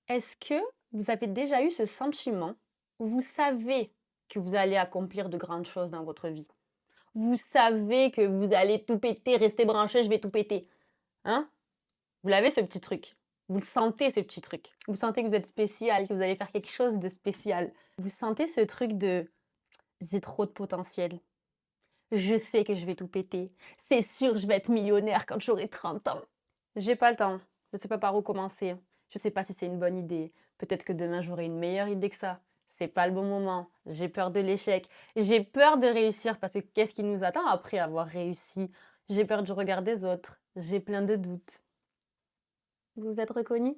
Est-ce que vous avez déjà eu ce sentiment où vous savez que vous allez accomplir de grandes choses dans votre vie? Vous savez que vous allez tout péter, restez branchés, je vais tout péter, hein? Vous l'avez ce petit truc. Vous le sentez ce petit truc. Vous sentez que vous êtes spécial, que vous allez faire quelque chose de spécial. Vous sentez ce truc de: «J'ai trop de potentiel. Je sais que je vais tout péter. C'est sûr, je vais être millionnaire quand j'aurai 30 ans. J'ai pas le temps. Je sais pas par où commencer. Je sais pas si c'est une bonne idée. Peut-être que demain j'aurai une meilleure idée que ça. C'est pas le bon moment. J'ai peur de l'échec. J'ai peur de réussir parce que qu'est-ce qui nous attend après avoir réussi? J'ai peur du regard des autres. J'ai plein de doutes». Vous vous êtes reconnus?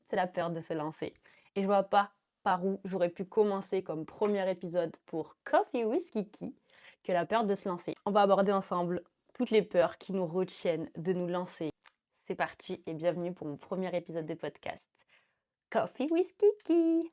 C'est la peur de se lancer. Et je vois pas par où j'aurais pu commencer comme premier épisode pour Coffee with Kiki que la peur de se lancer. On va aborder ensemble toutes les peurs qui nous retiennent de nous lancer. C'est parti et bienvenue pour mon premier épisode de podcast. Coffee with Kiki.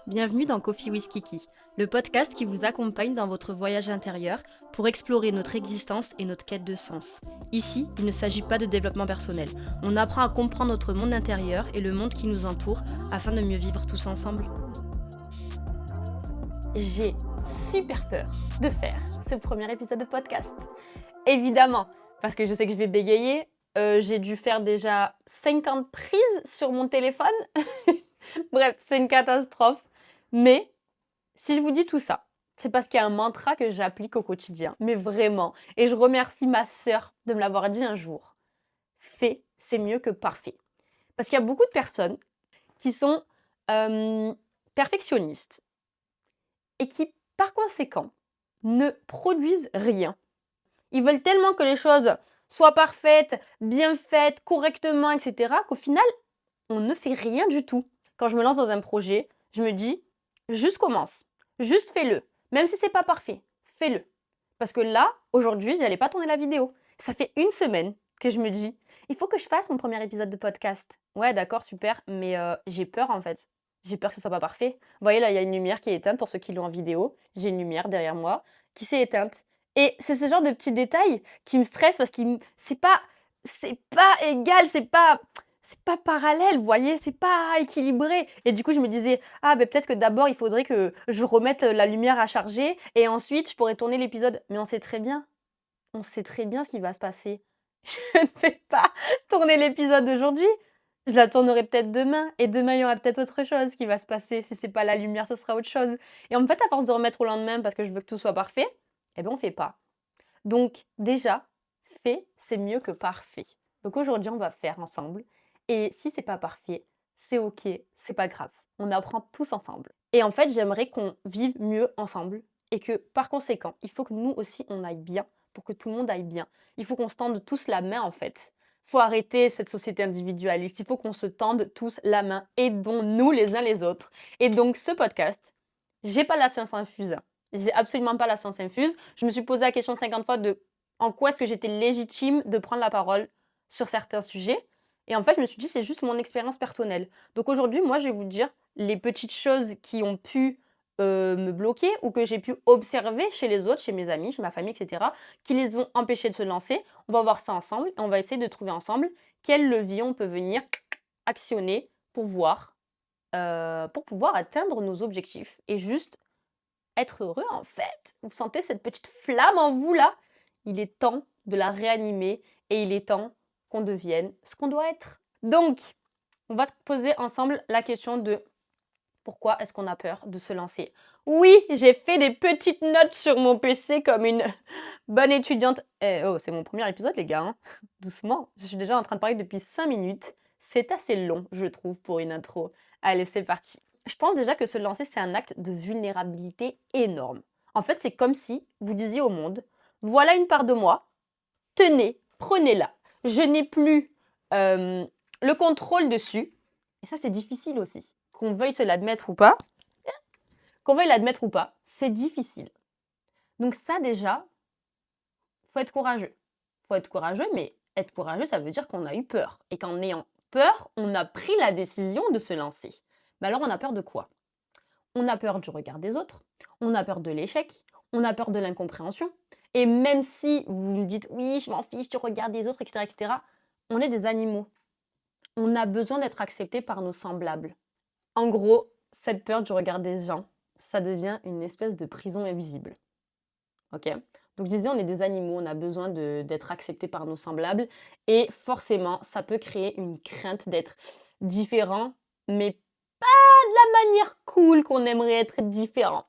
Bienvenue dans Coffee with Kiki, le podcast qui vous accompagne dans votre voyage intérieur pour explorer notre existence et notre quête de sens. Ici, il ne s'agit pas de développement personnel. On apprend à comprendre notre monde intérieur et le monde qui nous entoure afin de mieux vivre tous ensemble. J'ai super peur de faire ce premier épisode de podcast. Évidemment, parce que je sais que je vais bégayer. J'ai dû faire déjà 50 prises sur mon téléphone. Bref, c'est une catastrophe. Mais si je vous dis tout ça, c'est parce qu'il y a un mantra que j'applique au quotidien, mais vraiment. Et je remercie ma sœur de me l'avoir dit un jour. Fait, c'est mieux que parfait. Parce qu'il y a beaucoup de personnes qui sont perfectionnistes et qui, par conséquent, ne produisent rien. Ils veulent tellement que les choses soient parfaites, bien faites, correctement, etc., qu'au final, on ne fait rien du tout. Quand je me lance dans un projet, je me dis, juste commence, juste fais-le. Même si c'est pas parfait, fais-le. Parce que là, aujourd'hui, j'allais pas tourner la vidéo. Ça fait une semaine que je me dis, il faut que je fasse mon premier épisode de podcast. Ouais, d'accord, super, mais j'ai peur en fait. J'ai peur que ce soit pas parfait. Vous voyez, là, il y a une lumière qui est éteinte pour ceux qui l'ont en vidéo. J'ai une lumière derrière moi qui s'est éteinte. Et c'est ce genre de petits détails qui me stressent parce que c'est pas égal, c'est pas parallèle, vous voyez, c'est pas équilibré. Et du coup, je me disais, ah, ben peut-être que d'abord, il faudrait que je remette la lumière à charger et ensuite, je pourrais tourner l'épisode. Mais on sait très bien ce qui va se passer. Je ne vais pas tourner l'épisode d'aujourd'hui. Je la tournerai peut-être demain et demain, il y aura peut-être autre chose qui va se passer. Si c'est pas la lumière, ce sera autre chose. Et en fait, à force de remettre au lendemain parce que je veux que tout soit parfait, eh ben, on fait pas. Donc déjà, fait, c'est mieux que parfait. Donc aujourd'hui, on va faire ensemble. Et si c'est pas parfait, c'est OK, c'est pas grave. On apprend tous ensemble. Et en fait, j'aimerais qu'on vive mieux ensemble et que par conséquent, il faut que nous aussi on aille bien pour que tout le monde aille bien. Il faut qu'on se tende tous la main en fait. Il faut arrêter cette société individualiste. Il faut qu'on se tende tous la main. Aidons-nous les uns les autres. Et donc ce podcast, j'ai pas la science infuse. J'ai absolument pas la science infuse. Je me suis posé la question 50 fois de en quoi est-ce que j'étais légitime de prendre la parole sur certains sujets. Et en fait, je me suis dit, c'est juste mon expérience personnelle. Donc aujourd'hui, moi, je vais vous dire les petites choses qui ont pu me bloquer ou que j'ai pu observer chez les autres, chez mes amis, chez ma famille, etc., qui les ont empêchés de se lancer. On va voir ça ensemble et on va essayer de trouver ensemble quel levier on peut venir actionner pour pouvoir atteindre nos objectifs et juste être heureux en fait. Vous sentez cette petite flamme en vous là? Il est temps de la réanimer et il est temps qu'on devienne ce qu'on doit être. Donc, on va se poser ensemble la question de pourquoi est-ce qu'on a peur de se lancer? Oui, j'ai fait des petites notes sur mon PC comme une bonne étudiante. Eh oh, c'est mon premier épisode les gars, hein. Doucement, je suis déjà en train de parler depuis 5 minutes. C'est assez long, je trouve, pour une intro. Allez, c'est parti. Je pense déjà que se lancer, c'est un acte de vulnérabilité énorme. En fait, c'est comme si vous disiez au monde, voilà une part de moi, tenez, prenez-la. Je n'ai plus le contrôle dessus. Et ça, c'est difficile aussi. Qu'on veuille se l'admettre ou pas, c'est difficile. Donc ça déjà, faut être courageux. Faut être courageux, mais être courageux, ça veut dire qu'on a eu peur. Et qu'en ayant peur, on a pris la décision de se lancer. Mais alors, on a peur de quoi? On a peur du regard des autres, on a peur de l'échec, on a peur de l'incompréhension. Et même si vous me dites, oui, je m'en fiche du regard des autres, etc., etc., on est des animaux. On a besoin d'être accepté par nos semblables. En gros, cette peur du regard des gens, ça devient une espèce de prison invisible. OK? Donc je disais, on est des animaux, on a besoin d'être acceptés par nos semblables et forcément, ça peut créer une crainte d'être différent, mais pas de la manière cool qu'on aimerait être différent.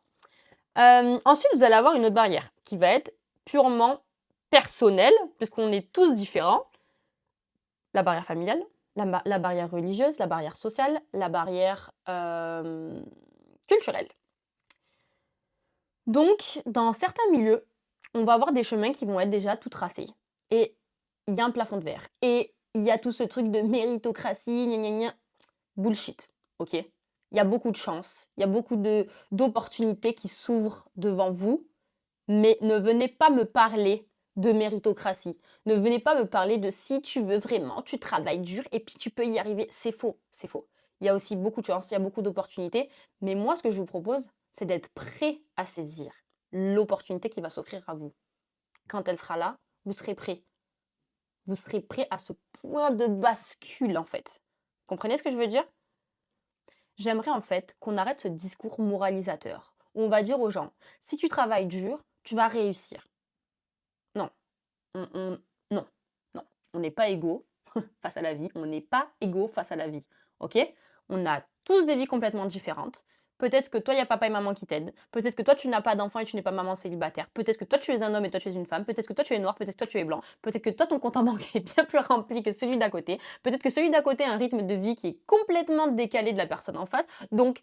Ensuite, vous allez avoir une autre barrière qui va être purement personnelle, puisqu'on est tous différents. La barrière familiale, la barrière religieuse, la barrière sociale, la barrière, culturelle. Donc, dans certains milieux, on va avoir des chemins qui vont être déjà tout tracés et il y a un plafond de verre et il y a tout ce truc de méritocratie, gna gna gna. Bullshit, OK? Il y a beaucoup de chance, il y a beaucoup d'opportunités qui s'ouvrent devant vous, mais ne venez pas me parler de méritocratie. Ne venez pas me parler de si tu veux vraiment, tu travailles dur et puis tu peux y arriver. C'est faux, c'est faux. Il y a aussi beaucoup de chance, il y a beaucoup d'opportunités, mais moi, ce que je vous propose, c'est d'être prêt à saisir l'opportunité qui va s'offrir à vous. Quand elle sera là, vous serez prêt. Vous serez prêt à ce point de bascule, en fait. Comprenez ce que je veux dire? J'aimerais en fait qu'on arrête ce discours moralisateur où on va dire aux gens, si tu travailles dur, tu vas réussir. Non, non, non. On n'est pas égaux face à la vie. On n'est pas égaux face à la vie. Ok? On a tous des vies complètement différentes. Peut-être que toi, il y a papa et maman qui t'aident. Peut-être que toi, tu n'as pas d'enfant et tu n'es pas maman célibataire. Peut-être que toi, tu es un homme et toi, tu es une femme. Peut-être que toi, tu es noir. Peut-être que toi, tu es blanc. Peut-être que toi, ton compte en banque est bien plus rempli que celui d'à côté. Peut-être que celui d'à côté a un rythme de vie qui est complètement décalé de la personne en face. Donc,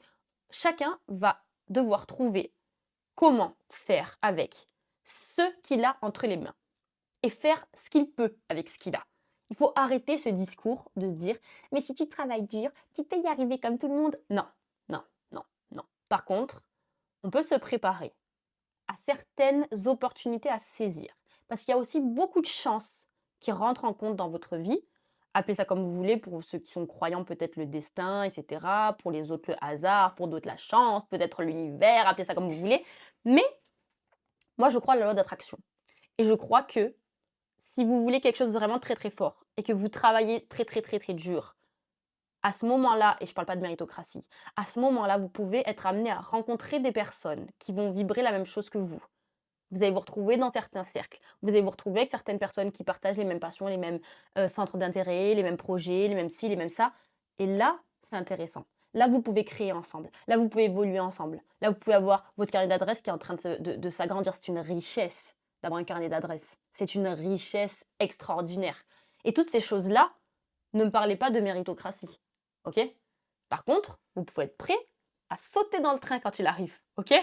chacun va devoir trouver comment faire avec ce qu'il a entre les mains et faire ce qu'il peut avec ce qu'il a. Il faut arrêter ce discours de se dire mais si tu travailles dur, tu peux y arriver comme tout le monde. Non, non, non, non. Par contre, on peut se préparer à certaines opportunités à saisir parce qu'il y a aussi beaucoup de chances qui rentrent en compte dans votre vie. Appelez ça comme vous voulez, pour ceux qui sont croyants, peut-être le destin, etc. Pour les autres, le hasard, pour d'autres, la chance, peut-être l'univers, appelez ça comme vous voulez. Mais moi, je crois à la loi d'attraction. Et je crois que si vous voulez quelque chose de vraiment très, très fort et que vous travaillez très, très, très, très dur, à ce moment-là, et je ne parle pas de méritocratie, à ce moment-là, vous pouvez être amené à rencontrer des personnes qui vont vibrer la même chose que vous. Vous allez vous retrouver dans certains cercles. Vous allez vous retrouver avec certaines personnes qui partagent les mêmes passions, les mêmes centres d'intérêt, les mêmes projets, les mêmes ci, les mêmes ça. Et là, c'est intéressant. Là, vous pouvez créer ensemble. Là, vous pouvez évoluer ensemble. Là, vous pouvez avoir votre carnet d'adresses qui est en train de s'agrandir. C'est une richesse d'avoir un carnet d'adresses. C'est une richesse extraordinaire. Et toutes ces choses-là, ne me parlez pas de méritocratie. OK? Par contre, vous pouvez être prêt à sauter dans le train quand il arrive. OK?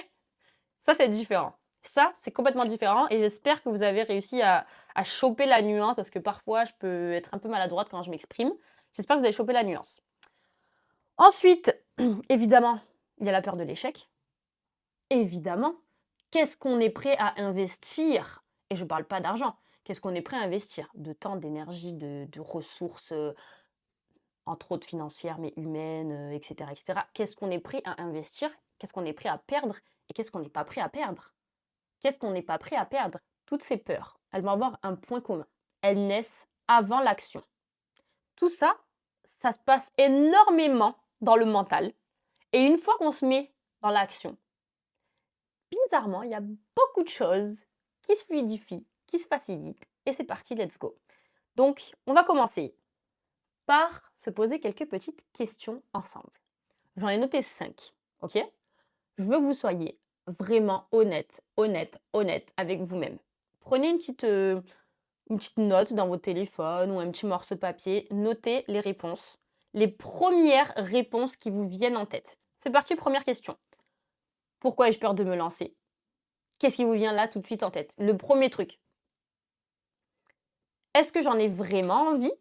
Ça, c'est différent. Ça, c'est complètement différent et j'espère que vous avez réussi à choper la nuance parce que parfois, je peux être un peu maladroite quand je m'exprime. J'espère que vous avez chopé la nuance. Ensuite, évidemment, il y a la peur de l'échec. Évidemment, qu'est-ce qu'on est prêt à investir? Et je ne parle pas d'argent. Qu'est-ce qu'on est prêt à investir? De temps, d'énergie, de ressources, entre autres financières, mais humaines, etc., etc. Qu'est-ce qu'on est prêt à investir? Qu'est-ce qu'on est prêt à perdre? Et qu'est-ce qu'on n'est pas prêt à perdre? Qu'est-ce qu'on n'est pas prêt à perdre? Toutes ces peurs, elles vont avoir un point commun. Elles naissent avant l'action. Tout ça, ça se passe énormément dans le mental. Et une fois qu'on se met dans l'action, bizarrement, il y a beaucoup de choses qui se fluidifient, qui se facilitent. Et c'est parti, let's go. Donc, on va commencer par se poser quelques petites questions ensemble. J'en ai noté 5, ok? Je veux que vous soyez vraiment honnête avec vous-même. Prenez une petite note dans votre téléphone ou un petit morceau de papier. Notez les réponses, les premières réponses qui vous viennent en tête. C'est parti, première question. Pourquoi ai-je peur de me lancer? Qu'est-ce qui vous vient là tout de suite en tête? Le premier truc. Est-ce que j'en ai vraiment envie?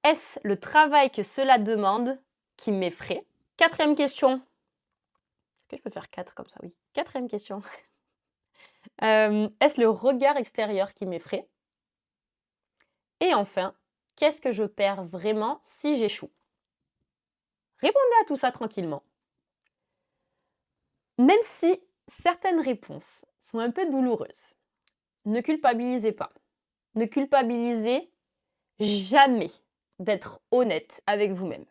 Est-ce le travail que cela demande qui m'effraie? Quatrième question. Est-ce que je peux faire 4 comme ça? Oui. Quatrième question. Est-ce le regard extérieur qui m'effraie? Et enfin, qu'est-ce que je perds vraiment si j'échoue? Répondez à tout ça tranquillement. Même si certaines réponses sont un peu douloureuses, ne culpabilisez pas. Ne culpabilisez jamais d'être honnête avec vous-même.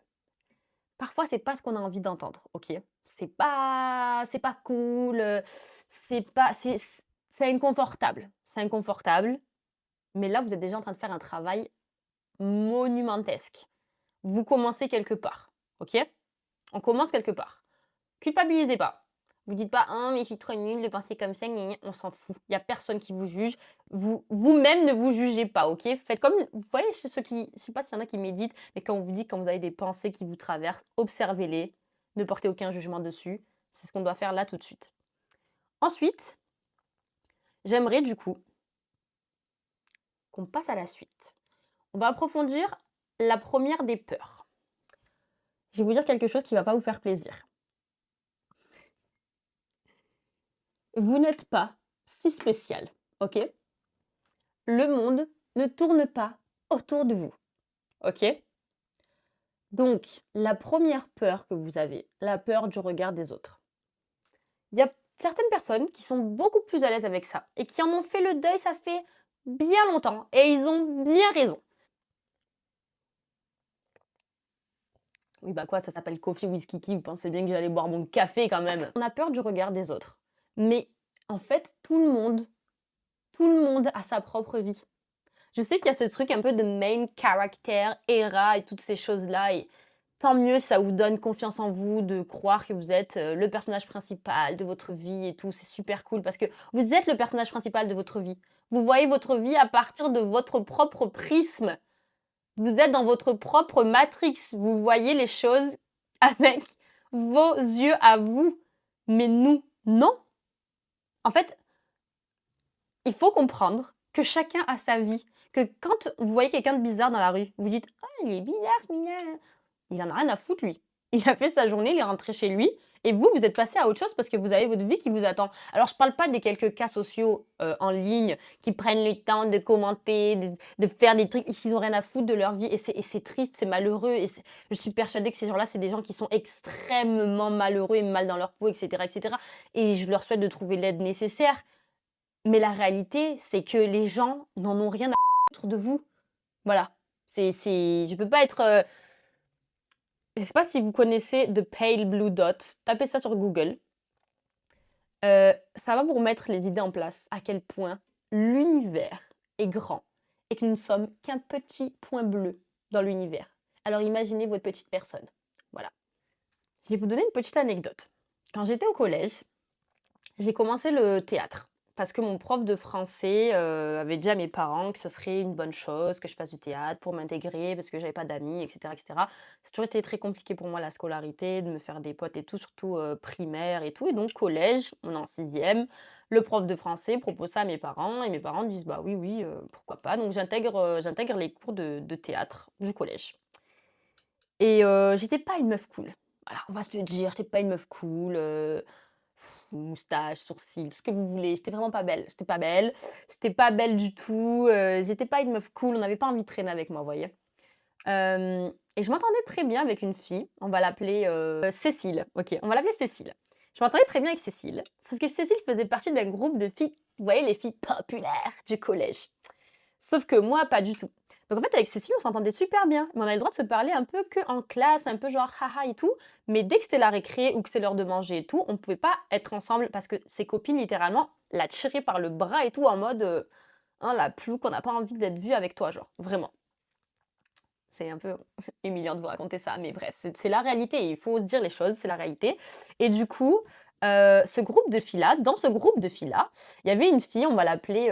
Parfois, c'est pas ce qu'on a envie d'entendre, OK? C'est pas cool, c'est pas c'est inconfortable. C'est inconfortable, mais là, vous êtes déjà en train de faire un travail monumentesque. Vous commencez quelque part, OK? On commence quelque part. Culpabilisez pas. Vous dites pas: «Hein, mais je suis trop nulle de penser comme ça, gna gna». On s'en fout. Il y a personne qui vous juge. Vous-même ne vous jugez pas, OK? Faites comme vous voyez ceux qui je sais pas s'il y en a qui méditent, mais quand on vous dit quand vous avez des pensées qui vous traversent, observez-les, ne portez aucun jugement dessus. C'est ce qu'on doit faire là tout de suite. Ensuite, j'aimerais du coup qu'on passe à la suite. On va approfondir la première des peurs. Je vais vous dire quelque chose qui va pas vous faire plaisir. Vous n'êtes pas si spécial, OK? Le monde ne tourne pas autour de vous, OK? Donc, la première peur que vous avez, la peur du regard des autres. Il y a certaines personnes qui sont beaucoup plus à l'aise avec ça et qui en ont fait le deuil, ça fait bien longtemps et ils ont bien raison. Oui, bah quoi, ça s'appelle Coffee with Kiki, vous pensez bien que j'allais boire mon café quand même. On a peur du regard des autres. Mais en fait, tout le monde a sa propre vie. Je sais qu'il y a ce truc un peu de main character, era et toutes ces choses-là. Et tant mieux, ça vous donne confiance en vous de croire que vous êtes le personnage principal de votre vie et tout. C'est super cool parce que vous êtes le personnage principal de votre vie. Vous voyez votre vie à partir de votre propre prisme. Vous êtes dans votre propre matrix. Vous voyez les choses avec vos yeux à vous. Mais nous, non. En fait, il faut comprendre que chacun a sa vie. Que quand vous voyez quelqu'un de bizarre dans la rue, vous dites: «Ah, il est bizarre celui-là». Il en a rien à foutre lui. Il a fait sa journée, il est rentré chez lui et vous, vous êtes passé à autre chose parce que vous avez votre vie qui vous attend. Alors je parle pas des quelques cas sociaux, en ligne qui prennent le temps de commenter, de faire des trucs, ils ont rien à foutre de leur vie et c'est triste, c'est malheureux et je suis persuadée que ces gens-là, c'est des gens qui sont extrêmement malheureux et mal dans leur peau et cetera et je leur souhaite de trouver l'aide nécessaire. Mais la réalité, c'est que les gens n'en ont rien à foutre de vous. Voilà. Je peux pas être, je sais pas si vous connaissez The Pale Blue Dot, tapez ça sur Google. Ça va vous remettre les idées en place, à quel point l'univers est grand et que nous ne sommes qu'un petit point bleu dans l'univers. Alors imaginez votre petite personne. Voilà. Je vais vous donner une petite anecdote. Quand j'étais au collège, j'ai commencé le théâtre parce que mon prof de français, avait dit à mes parents que ce serait une bonne chose que je fasse du théâtre pour m'intégrer parce que j'avais pas d'amis et cetera et cetera. Ça a toujours été très compliqué pour moi la scolarité, de me faire des potes et tout, surtout, primaire et tout et donc collège, on est en 6e, le prof de français propose ça à mes parents et mes parents disent: «Bah oui, oui, pourquoi pas?» donc j'intègre les cours de théâtre du collège et j'étais pas une meuf cool. Voilà, on va se le dire, j'étais pas une meuf cool, moustache, sourcils, ce que vous voulez. J'étais vraiment pas belle. J'étais pas belle. J'étais pas belle du tout. J'étais pas une meuf cool. On n'avait pas envie de traîner avec moi, vous voyez. Et je m'entendais très bien avec une fille. On va l'appeler Cécile. Ok, on va l'appeler Cécile. Je m'entendais très bien avec Cécile. Sauf que Cécile faisait partie d'un groupe de filles, vous voyez, les filles populaires du collège. Sauf que moi, pas du tout. Donc en fait, avec Cécile, on s'entendait super bien. Mais on avait le droit de se parler un peu qu'en classe, un peu genre haha et tout. Mais dès que c'était la récré ou que c'est l'heure de manger et tout, on ne pouvait pas être ensemble parce que ses copines, littéralement, la tiraient par le bras et tout en mode hein, la plouc, on n'a pas envie d'être vue avec toi, genre, vraiment. C'est un peu humiliant de vous raconter ça, mais bref, c'est la réalité. Il faut se dire les choses, c'est la réalité. Et du coup, ce groupe de filles-là, dans ce groupe de filles-là, il y avait une fille, on va l'appeler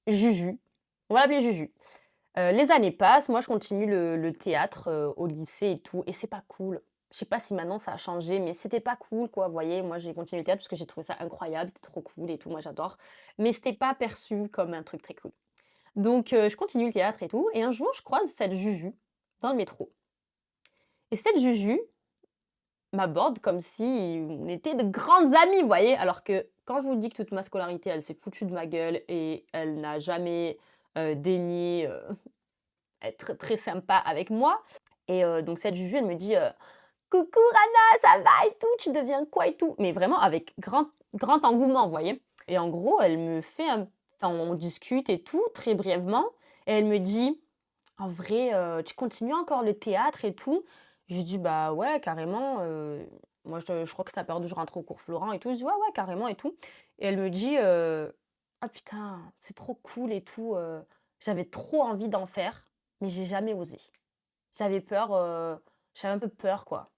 Juju. On va l'appeler Juju. Les années passent, moi je continue le théâtre, au lycée et tout et c'est pas cool. Je sais pas si maintenant ça a changé, mais c'était pas cool quoi, vous voyez? Moi j'ai continué le théâtre parce que j'ai trouvé ça incroyable, c'était trop cool et tout, moi j'adore. Mais c'était pas perçu comme un truc très cool. Donc je continue le théâtre et tout et un jour je croise cette Juju dans le métro et cette Juju m'aborde comme si on était de grandes amies, vous voyez? Alors que quand je vous dis que toute ma scolarité, elle s'est foutue de ma gueule et elle n'a jamais, daigné, être très sympa avec moi et donc cette Juju, elle me dit, «Coucou Rana, ça va et tout? Tu deviens quoi et tout?» mais vraiment avec grand engouement, vous voyez? Et en gros, elle me fait un enfin on discute et tout, très brièvement et elle me dit: en vrai, tu continues encore le théâtre et tout?» Je lui dis: «Bah ouais, carrément, moi je crois que c'est la période où je rentre au cours Florent et tout». Je dis: «Ouais, ouais, carrément et tout» et elle me dit, «Ah putain, c'est trop cool et tout, j'avais trop envie d'en faire, mais j'ai jamais osé. J'avais peur, j'avais un peu peur, quoi».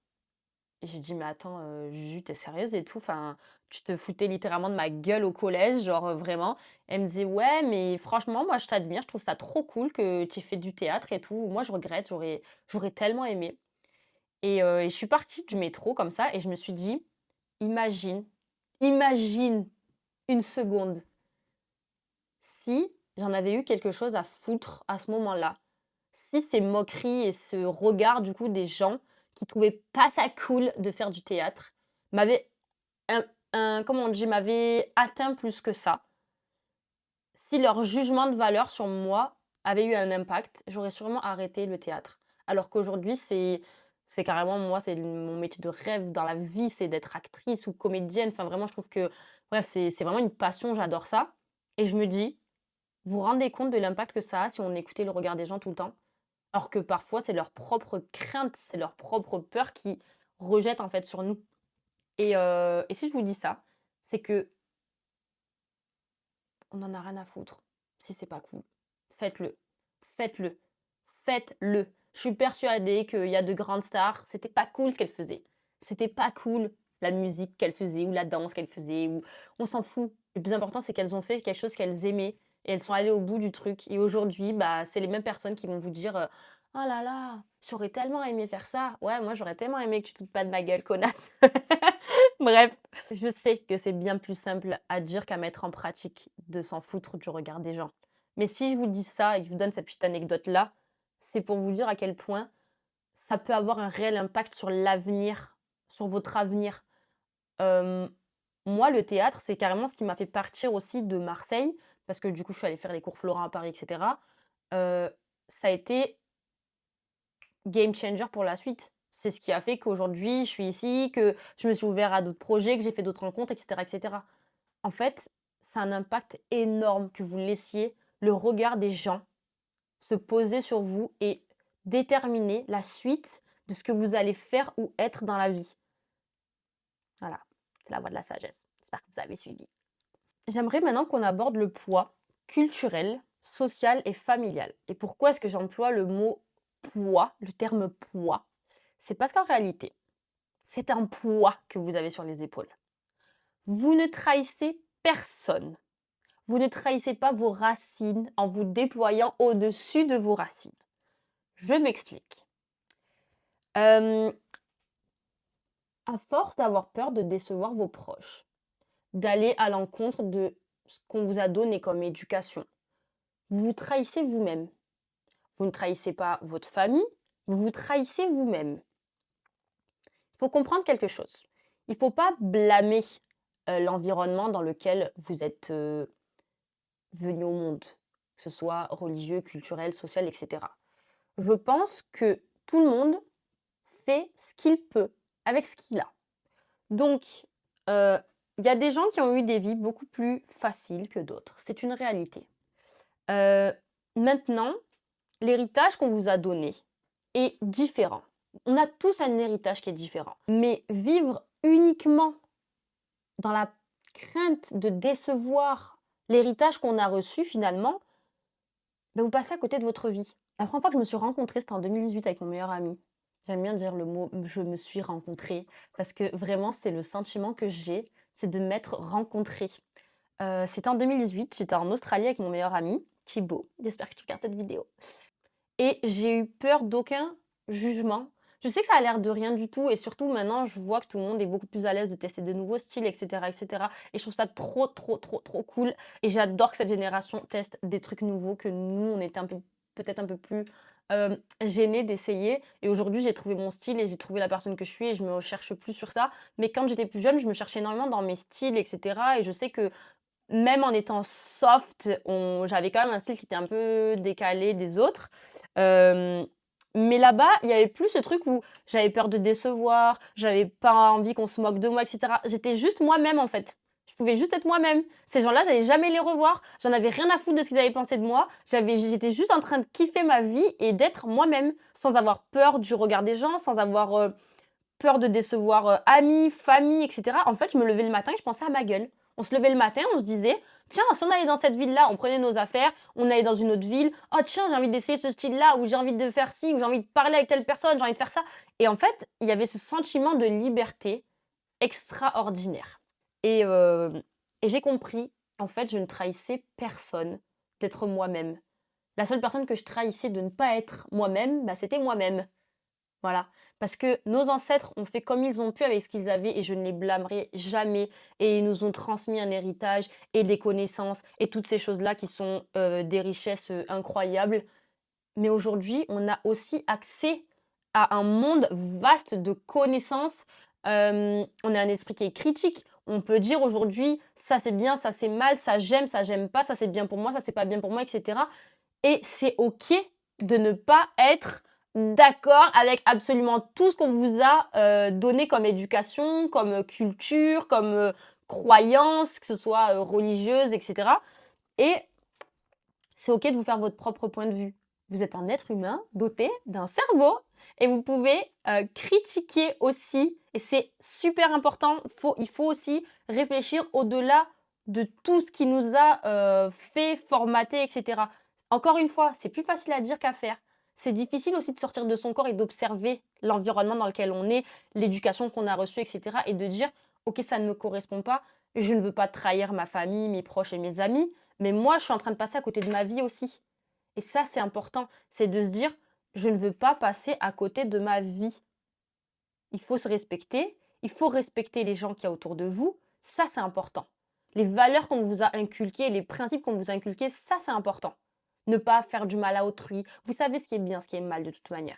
Et j'ai dit: «Mais attends, Juju, tu sérieuse et tout? Enfin, tu te foutais littéralement de ma gueule au collège, genre, vraiment?» Elle me disait: «Ouais, mais franchement, moi, je t'admire, je trouve ça trop cool que tu aies fait du théâtre et tout. Moi, je regrette, j'aurais tellement aimé» et je suis partie du métro comme ça et je me suis dit: «Imagine, imagine une seconde si j'en avais eu quelque chose à foutre à ce moment-là. Si ces moqueries et ce regard, du coup, des gens qui trouvaient pas ça cool de faire du théâtre m'avaient un comment on dit? M'avait atteint plus que ça. Si leur jugement de valeur sur moi avait eu un impact, j'aurais sûrement arrêté le théâtre. Alors qu'aujourd'hui, c'est carrément moi, c'est mon métier de rêve dans la vie, c'est d'être actrice ou comédienne. Enfin, vraiment, je trouve que bref, c'est vraiment une passion, j'adore ça et je me dis: «Vous vous rendez compte de l'impact que ça a si on écoutait le regard des gens tout le temps?» Alors que parfois, c'est leur propre crainte, c'est leur propre peur qui rejettent, en fait, sur nous et si je vous dis ça, c'est que on en a rien à foutre si c'est pas cool. Faites-le, faites-le, faites-le. Je suis persuadée qu'il y a de grandes stars, c'était pas cool ce qu'elles faisaient. C'était pas cool la musique qu'elles faisaient ou la danse qu'elles faisaient ou on s'en fout. Le plus important, c'est qu'elles ont fait quelque chose qu'elles aimaient et elles sont allées au bout du truc et aujourd'hui, bah, c'est les mêmes personnes qui vont vous dire, «Oh là là, j'aurais tellement aimé faire ça». Ouais, moi, j'aurais tellement aimé que tu te foutes pas de ma gueule, connasse. Bref, je sais que c'est bien plus simple à dire qu'à mettre en pratique de s'en foutre du regard des gens. Mais si je vous dis ça et que je vous donne cette petite anecdote-là, c'est pour vous dire à quel point ça peut avoir un réel impact sur l'avenir, sur votre avenir. Hem, Moi, le théâtre, c'est carrément ce qui m'a fait partir aussi de Marseille, parce que du coup, je suis allée faire les cours Florent à Paris et cetera. Ça a été game changer pour la suite. C'est ce qui a fait qu'aujourd'hui, je suis ici, que je me suis ouvert à d'autres projets, que j'ai fait d'autres rencontres et cetera et cetera. En fait, c'est un impact énorme que vous laissiez le regard des gens se poser sur vous et déterminer la suite de ce que vous allez faire ou être dans la vie. Voilà, c'est la voie de la sagesse. J'espère que vous avez suivi. J'aimerais maintenant qu'on aborde le poids culturel, social et familial. Et pourquoi est-ce que j'emploie le mot poids, le terme poids? C'est parce qu'en réalité, c'est un poids que vous avez sur les épaules. Vous ne trahissez personne. Vous ne trahissez pas vos racines en vous déployant au-dessus de vos racines. Je m'explique. Euh, À force d'avoir peur de décevoir vos proches, d'aller à l'encontre de ce qu'on vous a donné comme éducation, vous vous trahissez vous-même. Vous ne trahissez pas votre famille, vous vous trahissez vous-même. Il faut comprendre quelque chose. Il ne faut pas blâmer l'environnement dans lequel vous êtes venu au monde, que ce soit religieux, culturel, social, etc. Je pense que tout le monde fait ce qu'il peut avec ce qu'il a. Donc, il y a des gens qui ont eu des vies beaucoup plus faciles que d'autres. C'est une réalité. Heu, Maintenant, l'héritage qu'on vous a donné est différent. On a tous un héritage qui est différent. Mais vivre uniquement dans la crainte de décevoir l'héritage qu'on a reçu finalement, bah, vous passez à côté de votre vie. La première fois que je me suis rencontrée, c'était en 2018 avec mon meilleur ami. J'aime bien dire le mot «je me suis rencontrée» parce que vraiment, c'est le sentiment que j'ai, c'est de m'être rencontrée. C'était en 2018, j'étais en Australie avec mon meilleur ami, Thibaut. J'espère que tu regardes cette vidéo et j'ai eu peur d'aucun jugement. Je sais que ça a l'air de rien du tout et surtout maintenant, je vois que tout le monde est beaucoup plus à l'aise de tester de nouveaux styles et cetera et je trouve ça trop, trop, trop, trop cool et j'adore que cette génération teste des trucs nouveaux que nous, on était un peu peut-être un peu plus, gênés d'essayer et aujourd'hui, j'ai trouvé mon style et j'ai trouvé la personne que je suis et je me recherche plus sur ça. Mais quand j'étais plus jeune, je me cherchais énormément dans mes styles et cetera et je sais que même en étant soft, j'avais quand même un style qui était un peu décalé des autres. Hem, mais là-bas, il y avait plus ce truc où j'avais peur de décevoir, j'avais pas envie qu'on se moque de moi et cetera. J'étais juste moi-même, en fait. pouvais juste être moi-même. Ces gens-là, j'allais jamais les revoir. J'en avais rien à foutre de ce qu'ils avaient pensé de moi. J'étais juste en train de kiffer ma vie et d'être moi-même, sans avoir peur du regard des gens, sans avoir peur de décevoir amis, famille, etc. En fait, je me levais le matin et je pensais à ma gueule. On se levait le matin, on se disait, tiens, si on allait dans cette ville-là, on prenait nos affaires, on allait dans une autre ville, oh tiens, j'ai envie d'essayer ce style-là, ou j'ai envie de faire ci, ou j'ai envie de parler avec telle personne, j'ai envie de faire ça. Et en fait, il y avait ce sentiment de liberté extraordinaire. Et j'ai compris, en fait, je ne trahissais personne d'être moi-même. La seule personne que je trahissais de ne pas être moi-même, bah, c'était moi-même. Voilà. Parce que nos ancêtres ont fait comme ils ont pu avec ce qu'ils avaient et je ne les blâmerai jamais. Et ils nous ont transmis un héritage et des connaissances et toutes ces choses-là qui sont des richesses incroyables. Mais aujourd'hui, on a aussi accès à un monde vaste de connaissances. On a un esprit qui est critique. On peut dire aujourd'hui, ça c'est bien, ça c'est mal, ça j'aime pas, ça c'est bien pour moi, ça c'est pas bien pour moi, etc. Et c'est OK de ne pas être d'accord avec absolument tout ce qu'on vous a donné comme éducation, comme culture, comme croyance, que ce soit religieuse, etc. Et c'est OK de vous faire votre propre point de vue. Vous êtes un être humain doté d'un cerveau et vous pouvez critiquer aussi. Et c'est super important. Il faut aussi réfléchir au-delà de tout ce qui nous a fait formater, etc. Encore une fois, c'est plus facile à dire qu'à faire. C'est difficile aussi de sortir de son corps et d'observer l'environnement dans lequel on est, l'éducation qu'on a reçue, etc. Et de dire, OK, ça ne me correspond pas. Je ne veux pas trahir ma famille, mes proches et mes amis. Mais moi, je suis en train de passer à côté de ma vie aussi. Et ça, c'est important. C'est de se dire, je ne veux pas passer à côté de ma vie. Il faut se respecter. Il faut respecter les gens qu'il y a autour de vous. Ça, c'est important. Les valeurs qu'on vous a inculquées, les principes qu'on vous a inculqués, ça, c'est important. Ne pas faire du mal à autrui. Vous savez ce qui est bien, ce qui est mal de toute manière.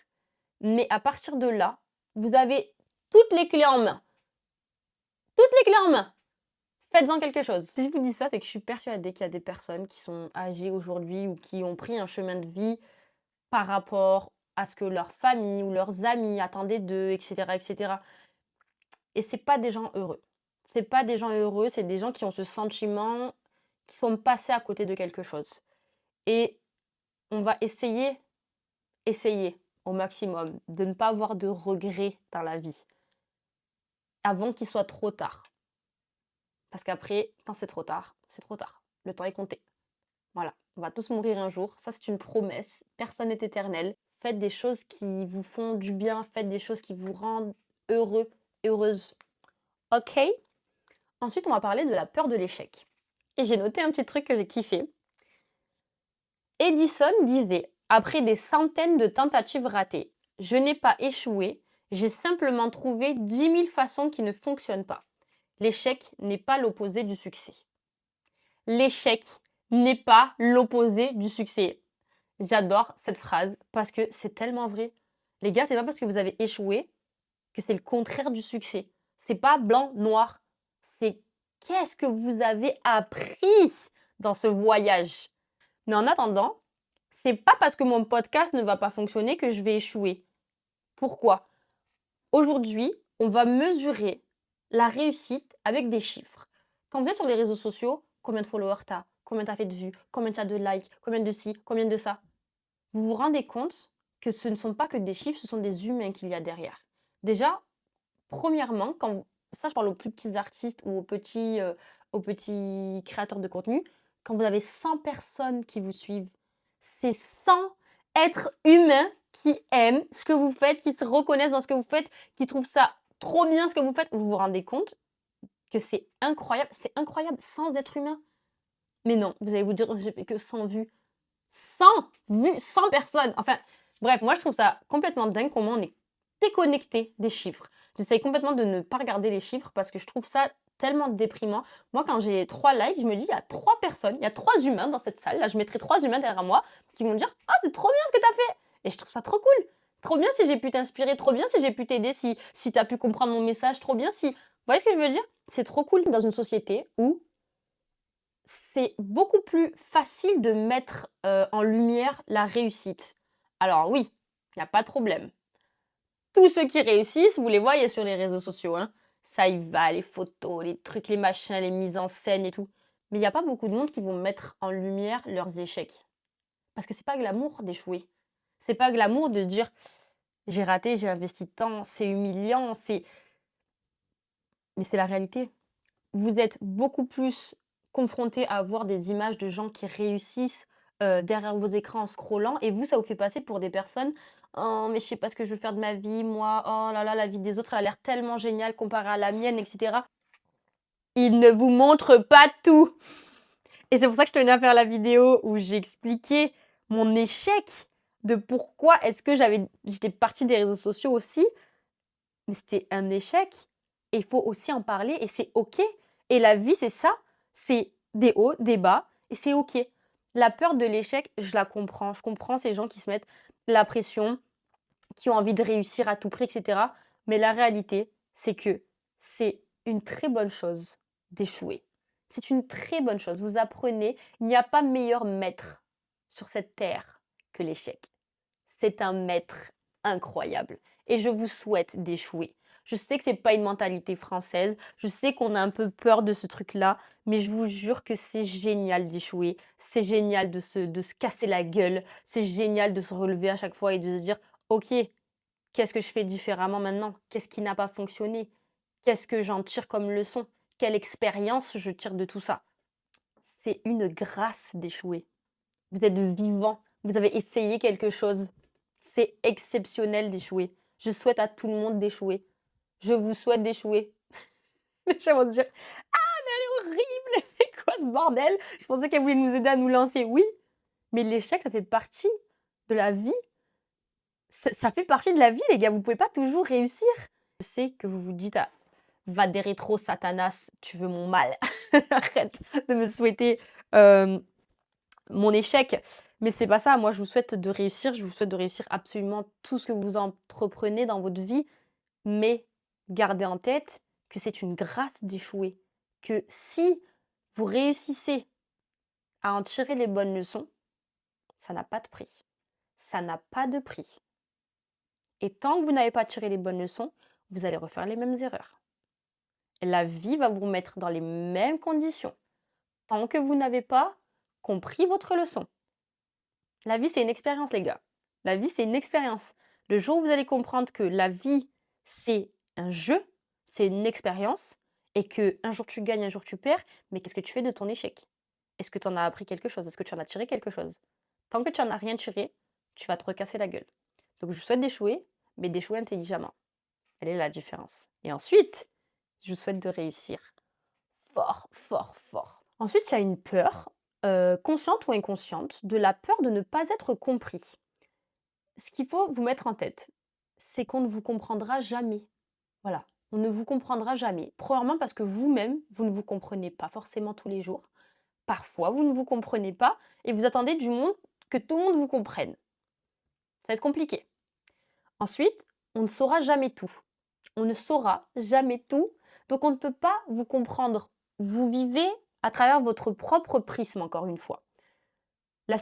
Mais à partir de là, vous avez toutes les clés en main. Toutes les clés en main. Faites-en quelque chose. Si je vous dis ça, c'est que je suis persuadée qu'il y a des personnes qui sont âgées aujourd'hui ou qui ont pris un chemin de vie par rapport à ce que leur famille ou leurs amis attendaient d'eux, etc., etc. Et c'est pas des gens heureux. C'est pas des gens heureux, c'est des gens qui ont ce sentiment, qui sont passés à côté de quelque chose. Et on va essayer au maximum de ne pas avoir de regrets dans la vie avant qu'il soit trop tard. Parce qu'après, quand c'est trop tard, c'est trop tard. Le temps est compté. Voilà, on va tous mourir un jour. Ça, c'est une promesse. Personne n'est éternel. Faites des choses qui vous font du bien. Faites des choses qui vous rendent heureux, heureuse. OK? Ensuite, on va parler de la peur de l'échec. Et j'ai noté un petit truc que j'ai kiffé. Edison disait, après des centaines de tentatives ratées, je n'ai pas échoué, j'ai simplement trouvé 10 000 façons qui ne fonctionnent pas. L'échec n'est pas l'opposé du succès. L'échec n'est pas l'opposé du succès. J'adore cette phrase parce que c'est tellement vrai. Les gars, c'est pas parce que vous avez échoué que c'est le contraire du succès. C'est pas blanc, noir. C'est qu'est-ce que vous avez appris dans ce voyage. Mais en attendant, c'est pas parce que mon podcast ne va pas fonctionner que je vais échouer. Pourquoi? Aujourd'hui, on va mesurer la réussite avec des chiffres. Quand vous êtes sur les réseaux sociaux, combien de followers t'as? Combien t'as fait de vues? Combien t'as de likes? Combien de ci? Combien de ça? Vous vous rendez compte que ce ne sont pas que des chiffres, ce sont des humains qu'il y a derrière. Déjà, premièrement, ça je parle aux plus petits artistes ou aux petits créateurs de contenu, quand vous avez 100 personnes qui vous suivent, c'est 100 êtres humains qui aiment ce que vous faites, qui se reconnaissent dans ce que vous faites, qui trouvent ça trop bien ce que vous faites. Vous vous rendez compte que c'est incroyable, 100 êtres humains. Mais non, vous allez vous dire, j'ai fait que 100 vues. 100 vues, 100 personnes. Enfin, bref, moi je trouve ça complètement dingue comment on est déconnecté des chiffres. J'essaye complètement de ne pas regarder les chiffres parce que je trouve ça tellement déprimant. Moi, quand j'ai 3 likes, je me dis, il y a 3 personnes, il y a 3 humains dans cette salle. Là, je mettrai 3 humains derrière moi qui vont me dire, ah, c'est trop bien ce que tu as fait. Et je trouve ça trop cool. Trop bien si j'ai pu t'inspirer, trop bien si j'ai pu t'aider, si tu as pu comprendre mon message, trop bien si... Vous voyez ce que je veux dire? C'est trop cool dans une société où c'est beaucoup plus facile de mettre en lumière la réussite. Alors oui, il n'y a pas de problème. Tous ceux qui réussissent, vous les voyez sur les réseaux sociaux. Hein. Ça y va, les photos, les trucs, les machins, les mises en scène et tout. Mais il y a pas beaucoup de monde qui vont mettre en lumière leurs échecs. Parce que c'est pas glamour d'échouer. C'est pas glamour de dire: «J'ai raté, j'ai investi tant, c'est humiliant, c'est» mais c'est la réalité. Vous êtes beaucoup plus confrontés à voir des images de gens qui réussissent, derrière vos écrans en scrollant et vous, ça vous fait passer pour des personnes: «Oh mais je sais pas ce que je veux faire de ma vie moi, oh là là, la vie des autres, elle a l'air tellement géniale comparée à la mienne» et cetera. Ils ne vous montrent pas tout et c'est pour ça que je tenais à faire la vidéo où j'ai expliqué mon échec de pourquoi est-ce que j'étais partie des réseaux sociaux aussi, mais c'était un échec et il faut aussi en parler et c'est OK et la vie, c'est ça, c'est des hauts, des bas et c'est OK. La peur de l'échec, je la comprends. Je comprends ces gens qui se mettent la pression, qui ont envie de réussir à tout prix et cetera, mais la réalité, c'est que c'est une très bonne chose d'échouer. C'est une très bonne chose. Vous apprenez, il n'y a pas meilleur maître sur cette terre que l'échec. C'est un maître incroyable et je vous souhaite d'échouer. Je sais que c'est pas une mentalité française, je sais qu'on a un peu peur de ce truc-là, mais je vous jure que c'est génial d'échouer, c'est génial de se casser la gueule, c'est génial de se relever à chaque fois et de se dire: «OK, qu'est-ce que je fais différemment maintenant? Qu'est-ce qui n'a pas fonctionné? Qu'est-ce que j'en tire comme leçon? Quelle expérience je tire de tout ça?» C'est une grâce d'échouer. Vous êtes vivant, vous avez essayé quelque chose. C'est exceptionnel d'échouer. Je souhaite à tout le monde d'échouer. Je vous souhaite d'échouer. Les gens vont se dire: «Elle est horrible, c'est quoi ce bordel? Je pensais qu'elle voulait nous aider à nous lancer». Oui, mais l'échec, ça fait partie de la vie. Ça fait partie de la vie, les gars, vous pouvez pas toujours réussir. Je sais que vous vous dites: «Ah, va des rétro Satanas, tu veux mon mal. Arrête de me souhaiter, mon échec». Mais c'est pas ça, moi je vous souhaite de réussir, je vous souhaite de réussir absolument tout ce que vous entreprenez dans votre vie, mais gardez en tête que c'est une grâce d'échouer, que si vous réussissez à en tirer les bonnes leçons, ça n'a pas de prix. Ça n'a pas de prix. Et tant que vous n'avez pas tiré les bonnes leçons, vous allez refaire les mêmes erreurs. La vie va vous mettre dans les mêmes conditions, tant que vous n'avez pas compris votre leçon. La vie, c'est une expérience, les gars. La vie, c'est une expérience. Le jour où vous allez comprendre que la vie, c'est un jeu, c'est une expérience, et que un jour tu gagnes, un jour tu perds, mais qu'est-ce que tu fais de ton échec? Est-ce que tu en as appris quelque chose? Est-ce que tu en as tiré quelque chose? Tant que tu n'en as rien tiré, tu vas te recasser la gueule. Donc je vous souhaite d'échouer, mais d'échouer intelligemment. Elle est la différence. Et ensuite, je vous souhaite de réussir fort, fort, fort. Ensuite, il y a une peur, consciente ou inconsciente, de la peur de ne pas être compris. Ce qu'il faut vous mettre en tête, c'est qu'on ne vous comprendra jamais. Voilà, on ne vous comprendra jamais. Premièrement parce que vous-même, vous ne vous comprenez pas forcément tous les jours. Parfois, vous ne vous comprenez pas et vous attendez du monde que tout le monde vous comprenne. Ça va être compliqué. Ensuite, on ne saura jamais tout. On ne saura jamais tout, donc on ne peut pas vous comprendre. Vous vivez à travers votre propre prisme, encore une fois. La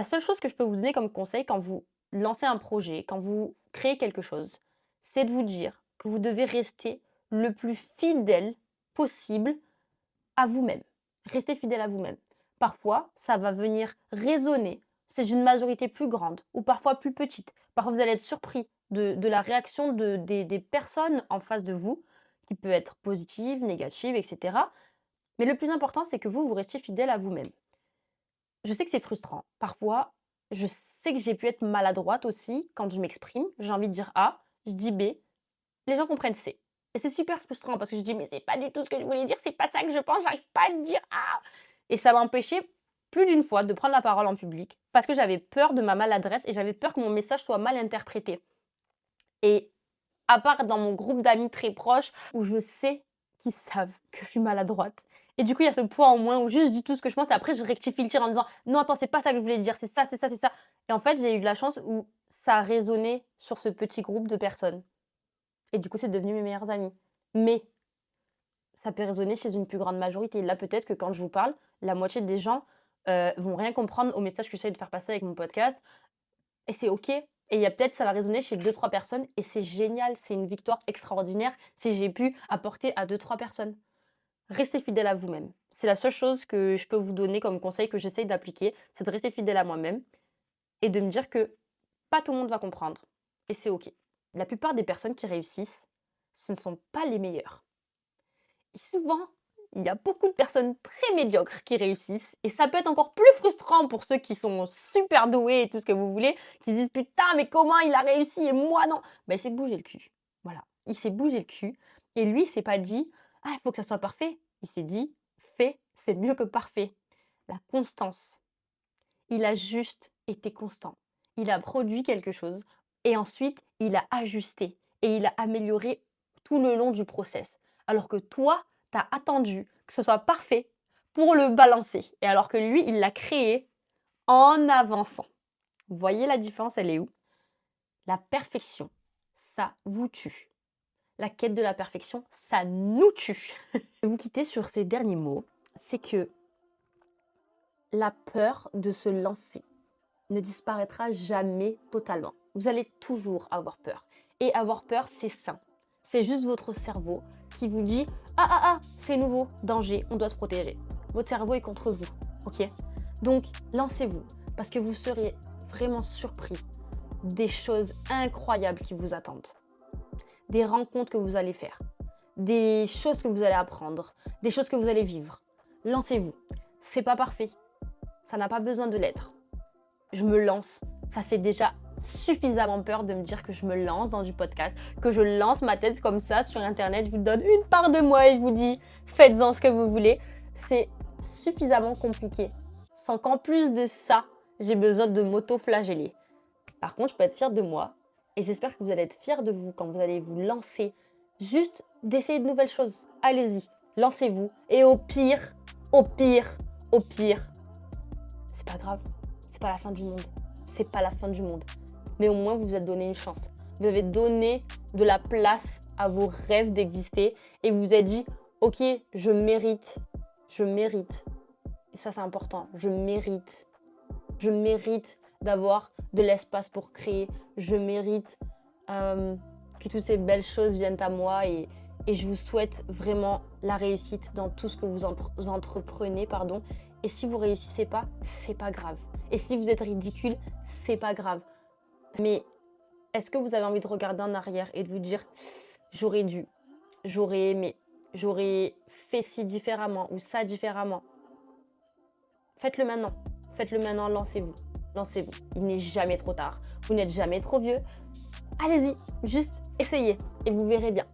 seule chose que je peux vous donner comme conseil quand vous lancez un projet, quand vous créez quelque chose, c'est de vous dire que vous devez rester le plus fidèle possible à vous-même. Restez fidèle à vous-même. Parfois, ça va venir résonner chez une majorité plus grande ou parfois plus petite. Parfois, vous allez être surpris de la réaction des personnes en face de vous, qui peut être positive, négative, etc. Mais le plus important, c'est que vous restiez fidèle à vous-même. Je sais que c'est frustrant. Parfois, je sais que j'ai pu être maladroite aussi quand je m'exprime. J'ai envie de dire A, je dis B, les gens comprennent C. Et c'est super frustrant parce que je dis: «Mais c'est pas du tout ce que je voulais dire, c'est pas ça que je pense, j'arrive pas à le dire, ah!» Et ça m'a empêché plus d'une fois de prendre la parole en public parce que j'avais peur de ma maladresse et j'avais peur que mon message soit mal interprété. Et à part dans mon groupe d'amis très proches où je sais qu'ils savent que je suis maladroite. Et du coup, il y a ce point en moins où juste je dis tout ce que je pense et après je rectifie le tir en disant: «Non, attends, c'est pas ça que je voulais dire, c'est ça, c'est ça, c'est ça». Et en fait, j'ai eu de la chance où ça a résonné sur ce petit groupe de personnes. Et du coup, c'est devenu mes meilleurs amis. Mais ça peut résonner chez une plus grande majorité. Là, peut-être que quand je vous parle, la moitié des gens vont rien comprendre au message que j'essaie de faire passer avec mon podcast. Et c'est OK. Et il y a peut-être, ça va résonner chez 2-3 personnes et c'est génial, c'est une victoire extraordinaire si j'ai pu apporter à 2-3 personnes. Restez fidèle à vous-même. C'est la seule chose que je peux vous donner comme conseil que j'essaye d'appliquer, c'est de rester fidèle à moi-même et de me dire que pas tout le monde va comprendre et c'est OK. La plupart des personnes qui réussissent, ce ne sont pas les meilleures. Et souvent, il y a beaucoup de personnes très médiocres qui réussissent et ça peut être encore plus frustrant pour ceux qui sont super doués et tout ce que vous voulez, qui disent: «Putain, mais comment il a réussi et moi non?» Il s'est bougé le cul. Voilà, il s'est bougé le cul et lui, il s'est pas dit: «Ah, il faut que ça soit parfait». Il s'est dit: «Fait, c'est mieux que parfait». La constance. Il a juste été constant. Il a produit quelque chose et ensuite il a ajusté et il a amélioré tout le long du process. Alors que toi, tu as attendu que ce soit parfait pour le balancer. Et alors que lui, il l'a créé en avançant. Vous voyez la différence, elle est où? La perfection, ça vous tue. La quête de la perfection, ça nous tue. Je vais vous quitter sur ces derniers mots. C'est que la peur de se lancer ne disparaîtra jamais totalement. Vous allez toujours avoir peur. Et avoir peur, c'est sain. C'est juste votre cerveau qui vous dit: ah, ah, ah, c'est nouveau, danger, on doit se protéger. Votre cerveau est contre vous, ok? Donc, lancez-vous, parce que vous serez vraiment surpris des choses incroyables qui vous attendent. Des rencontres que vous allez faire, des choses que vous allez apprendre, des choses que vous allez vivre. Lancez-vous. C'est pas parfait. Ça n'a pas besoin de l'être. Je me lance. Ça fait déjà suffisamment peur de me dire que je me lance dans du podcast, que je lance ma tête comme ça sur Internet. Je vous donne une part de moi et je vous dis, faites-en ce que vous voulez. C'est suffisamment compliqué. Sans qu'en plus de ça, j'ai besoin de m'auto-flageller. Par contre, je peux être fière de moi et j'espère que vous allez être fiers de vous quand vous allez vous lancer. Juste d'essayer de nouvelles choses. Allez-y, lancez-vous. Et au pire, c'est pas grave. C'est pas la fin du monde. C'est pas la fin du monde. Mais au moins, vous vous êtes donné une chance. Vous avez donné de la place à vos rêves d'exister et vous vous êtes dit, ok, je mérite. Et ça, c'est important. Je mérite d'avoir de l'espace pour créer. Je mérite que toutes ces belles choses viennent à moi et je vous souhaite vraiment la réussite dans tout ce que vous entreprenez, pardon. Et si vous réussissez pas, c'est pas grave. Et si vous êtes ridicule, c'est pas grave. Mais est-ce que vous avez envie de regarder en arrière et de vous dire j'aurais dû, j'aurais aimé, j'aurais fait ci différemment ou ça différemment? Faites-le maintenant, lancez-vous. Il n'est jamais trop tard. Vous n'êtes jamais trop vieux. Allez-y, juste essayez et vous verrez bien.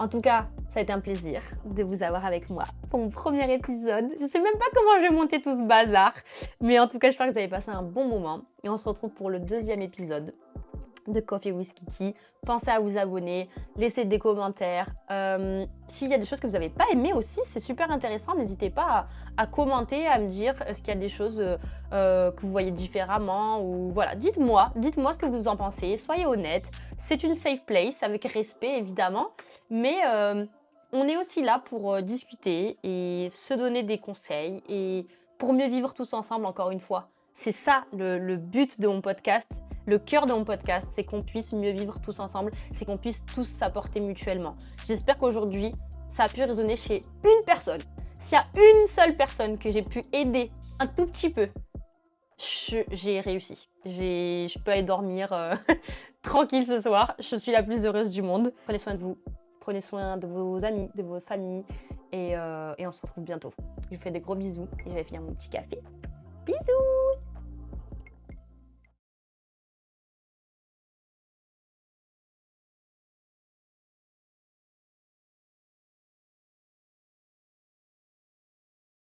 En tout cas, ça a été un plaisir de vous avoir avec moi pour mon premier épisode. Je ne sais même pas comment je vais monter tout ce bazar, mais en tout cas, j'espère que vous avez passé un bon moment et on se retrouve pour le deuxième épisode de Coffee with Kiki. Pensez à vous abonner, laissez des commentaires. S'il y a des choses que vous n'avez pas aimées aussi, c'est super intéressant. N'hésitez pas à commenter, à me dire est-ce qu'il y a des choses que vous voyez différemment ou voilà. Dites-moi ce que vous en pensez. Soyez honnête. C'est une safe place avec respect évidemment, mais on est aussi là pour discuter et se donner des conseils et pour mieux vivre tous ensemble encore une fois. C'est ça le but de mon podcast. Le cœur de mon podcast, c'est qu'on puisse mieux vivre tous ensemble, c'est qu'on puisse tous s'apporter mutuellement. J'espère qu'aujourd'hui, ça a pu résonner chez une personne. S'il y a une seule personne que j'ai pu aider un tout petit peu, j'ai réussi. Je peux aller dormir tranquille ce soir. Je suis la plus heureuse du monde. Prenez soin de vous, prenez soin de vos amis, de vos familles et on se retrouve bientôt. Je vous fais des gros bisous et je vais finir mon petit café. Bisous!